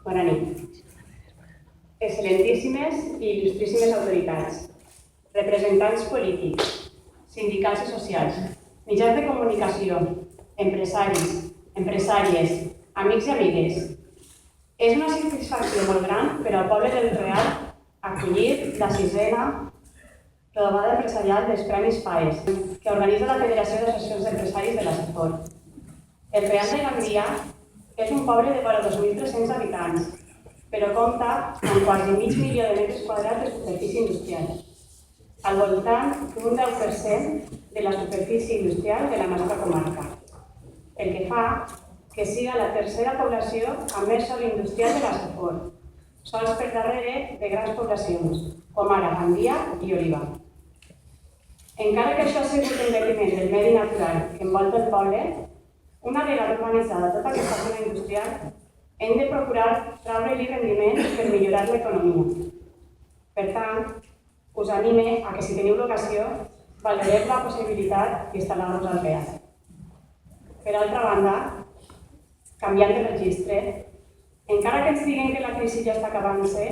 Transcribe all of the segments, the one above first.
Bona nit. Excel·lentíssimes i il·lustríssimes autoritats, representants polítics, sindicals i socials, mitjans de comunicació, empresaris, empresàries, amics i amigues. És una satisfacció molt gran per al poble del Real acollir la 6a trobada empresarial dels Premis FAES, que organitza la Federació d'Associacions d'Empresaris de la Safor. El Real de Gandia és un poble de vora 2.300 habitants, però compta amb quasi mig milió de metres quadrats de superfície industrial, al voltant d'un 10% de la superfície industrial de la nostra comarca, el que fa que siga la tercera població amb més sòl industrial de la Safor, sols per darrere de grans poblacions, com ara Gandia i Oliva. Encara que això ha sigut en detriment del medi natural que envolta el poble, una vegada urbanitzada tota aquesta zona industrial, hem de procurar treure-li rendiment per millorar l'economia. Per tant, us anime a que si teniu l'ocasió, valoreu la possibilitat d'instal·lar-vos al Real. Per altra banda, canviant de registre, encara que ens diguen que la crisi ja està acabant-se,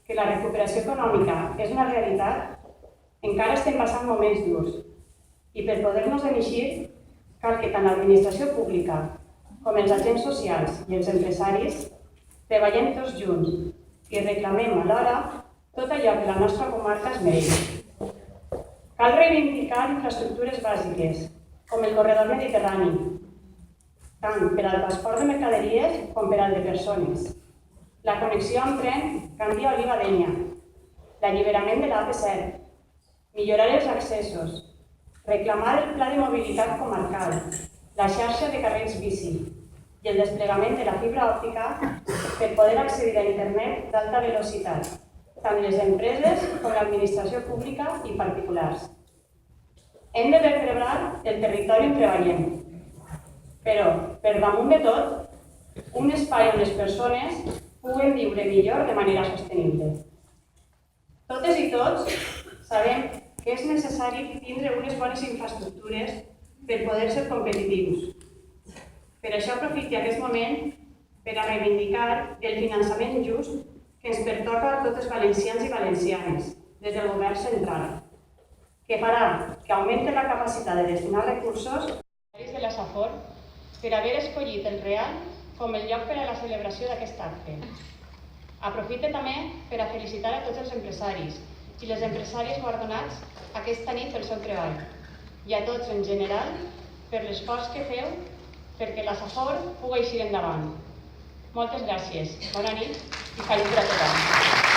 que la recuperació econòmica és una realitat, encara estem passant moments durs. I per poder-nos en eixir, cal que tant l'administració pública com els agents socials i els empresaris treballem tots junts i reclamem alhora tot allò que la nostra comarca es mereix. Cal reivindicar infraestructures bàsiques, com el corredor mediterrani, tant per al transport de mercaderies com per al de persones, la connexió amb tren Gandia-Oliva-Dénia, l'alliberament de l'AP7, millorar els accessos, reclamar el pla de mobilitat comarcal, la xarxa de carrils bici i el desplegament de la fibra òptica per poder accedir a internet d'alta velocitat, tant les empreses com l'administració pública i particulars. Hem de vertebrar el territori on treballem, però, per damunt de tot, un espai on les persones puguen viure millor de manera sostenible. Totes i tots sabem que és necessari tindre unes bones infraestructures per poder ser competitius. Per això aprofiti aquest moment per a reivindicar el finançament just que ens pertoca a tots els valencians i valencianes des del govern central, que farà que augmenti la capacitat de destinar recursos de la Safor per haver escollit el Real com el lloc per a la celebració d'aquest acte. Aprofite també per a felicitar a tots els empresaris i les empresàries guardonats aquesta nit pel seu treball i a tots en general per l'esforç que feu perquè la Safor pugui eixir endavant. Moltes gràcies, bona nit i salut per a tothom.